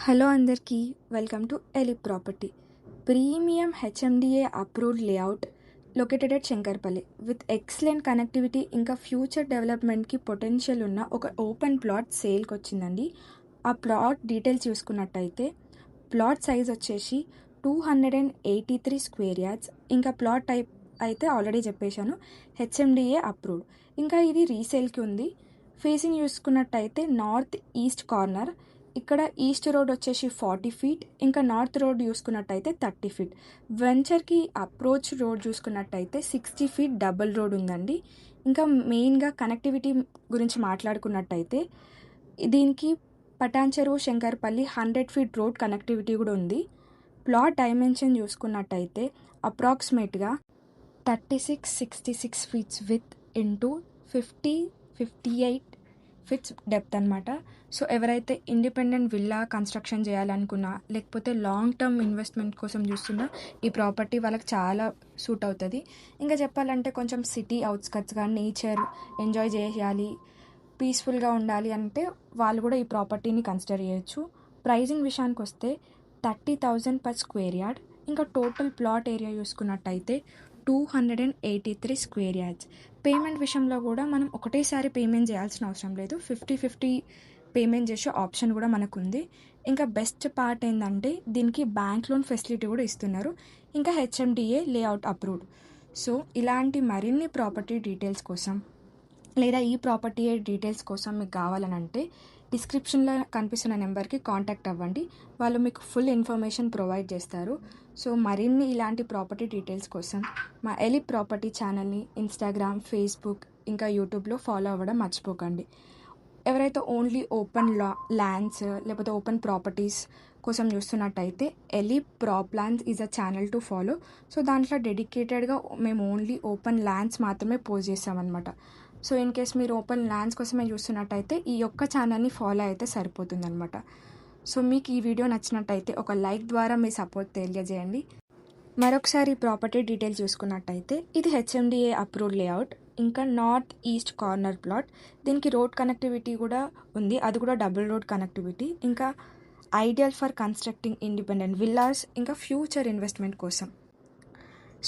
Hello అందరికీ welcome to Eli property. Premium HMDA approved layout located at Shankarpally with excellent connectivity ఇంకా future డెవలప్మెంట్కి potential ఉన్న ఒక open plot సేల్కి వచ్చిందండి. ఆ ప్లాట్ డీటెయిల్స్ చూసుకున్నట్టయితే ప్లాట్ సైజ్ వచ్చేసి 283 స్క్వేర్ యార్డ్స్. ఇంకా ప్లాట్ టైప్ అయితే ఆల్రెడీ చెప్పేశాను, హెచ్ఎండిఏ అప్రూవ్డ్. ఇంకా ఇది రీసేల్కి ఉంది. ఫేసింగ్ చూసుకున్నట్టయితే నార్త్ ఈస్ట్ కార్నర్. ఇక్కడ ఈస్ట్ రోడ్ వచ్చేసి 40 ఫీట్, ఇంకా నార్త్ రోడ్ చూసుకున్నట్టయితే 30 ఫీట్. వెంచర్కి అప్రోచ్ రోడ్ చూసుకున్నట్టయితే 60 ఫీట్ డబుల్ రోడ్ ఉందండి. ఇంకా మెయిన్గా కనెక్టివిటీ గురించి మాట్లాడుకున్నట్టయితే దీనికి Patancheru Shankarpally 100 feet road connectivity కూడా ఉంది. ప్లాట్ డైమెన్షన్ చూసుకున్నట్టయితే అప్రాక్సిమేట్గా 36-66 feets with into 58 feets depth అనమాట. సో ఎవరైతే ఇండిపెండెంట్ విల్లా కన్స్ట్రక్షన్ చేయాలనుకున్నా, లేకపోతే లాంగ్ టర్మ్ ఇన్వెస్ట్మెంట్ కోసం చూస్తున్నా, ఈ ప్రాపర్టీ వాళ్ళకి చాలా సూట్ అవుతుంది. ఇంకా చెప్పాలంటే కొంచెం సిటీ అవుట్స్కట్స్గా నేచర్ ఎంజాయ్ చేయాలి, పీస్ఫుల్గా ఉండాలి అంటే వాళ్ళు కూడా ఈ ప్రాపర్టీని కన్సిడర్ చేయొచ్చు. ప్రైజింగ్ విషయానికి వస్తే 30,000 పర్ స్క్వేర్ యార్డ్. ఇంకా టోటల్ ప్లాట్ ఏరియా చూసుకున్నట్టయితే 283 స్క్వేర్ యార్డ్స్. పేమెంట్ విషయంలో కూడా మనం ఒకటేసారి పేమెంట్ చేయాల్సిన అవసరం లేదు, 50-50 పేమెంట్ చేసే ఆప్షన్ కూడా మనకు ఉంది. ఇంకా బెస్ట్ పార్ట్ ఏంటంటే దీనికి బ్యాంక్ లోన్ ఫెసిలిటీ కూడా ఇస్తున్నారు. ఇంకా హెచ్ఎండిఏ లేఅవుట్ అప్రూవ్డ్. సో ఇలాంటి మరిన్ని ప్రాపర్టీ డీటెయిల్స్ కోసం లేదా ఈ ప్రాపర్టీ డీటెయిల్స్ కోసం మీకు కావాలనంటే డిస్క్రిప్షన్లో కనిపిస్తున్న నెంబర్కి కాంటాక్ట్ అవ్వండి, వాళ్ళు మీకు ఫుల్ ఇన్ఫర్మేషన్ ప్రొవైడ్ చేస్తారు. సో మరిన్ని ఇలాంటి ప్రాపర్టీ డీటెయిల్స్ కోసం మా ఎలి ప్రాపర్టీ ఛానల్ని ఇన్స్టాగ్రామ్, ఫేస్బుక్ ఇంకా యూట్యూబ్లో ఫాలో అవ్వడం మర్చిపోకండి. ఎవరైతే ఓన్లీ ఓపెన్ ల్యాండ్స్ లేకపోతే ఓపెన్ ప్రాపర్టీస్ కోసం చూస్తున్నట్టయితే Eli Proplans is a channel to follow. So దాంట్లో డెడికేటెడ్గా మేము ఓన్లీ ఓపెన్ ల్యాండ్స్ మాత్రమే పోస్ట్ చేస్తామన్నమాట. సో ఇన్ కేస్ మీరు ఓపెన్ ల్యాండ్స్ కోసమే చూస్తున్నట్టయితే ఈ యొక్క ఛానల్ని ఫాలో అయితే సరిపోతుందన్నమాట. సో మీకు ఈ వీడియో నచ్చినట్టయితే ఒక లైక్ ద్వారా మీ సపోర్ట్ తెలియజేయండి. మరొకసారి ప్రాపర్టీ డీటెయిల్స్ చూసుకున్నట్టయితే ఇది హెచ్ఎండిఏ అప్రూవ్డ్ లేఅవుట్, ఇంకా నార్త్ ఈస్ట్ కార్నర్ ప్లాట్. దీనికి రోడ్ కనెక్టివిటీ కూడా ఉంది, అది కూడా డబుల్ రోడ్ కనెక్టివిటీ. ఇంకా ideal for constructing independent villas ఇంకా ఫ్యూచర్ ఇన్వెస్ట్మెంట్ కోసం.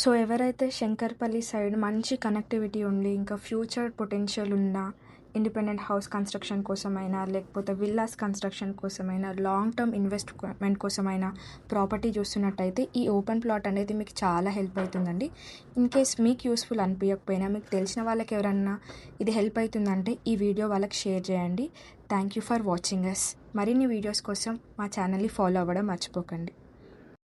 సో ఎవరైతే శంకర్పల్లి సైడ్ మంచి కనెక్టివిటీ ఉండి ఇంకా ఫ్యూచర్ పొటెన్షియల్ ఉన్న ఇండిపెండెంట్ హౌస్ కన్స్ట్రక్షన్ కోసమైనా లేకపోతే విల్లాస్ కన్స్ట్రక్షన్ కోసమైనా లాంగ్ టర్మ్ ఇన్వెస్ట్మెంట్ కోసమైనా ప్రాపర్టీ చూస్తున్నట్టయితే ఈ ఓపెన్ ప్లాట్ అనేది మీకు చాలా హెల్ప్ అవుతుందండి. ఇన్ కేస్ మీకు యూస్ఫుల్ అనిపించకపోయినా మీకు తెలిసిన వాళ్ళకి ఎవరన్నా ఇది హెల్ప్ అవుతుందంటే ఈ వీడియో వాళ్ళకి షేర్ చేయండి. Thank you for watching us. మరిన్ని వీడియోస్ కోసం మా ఛానల్ని ఫాలో అవ్వడం మర్చిపోకండి.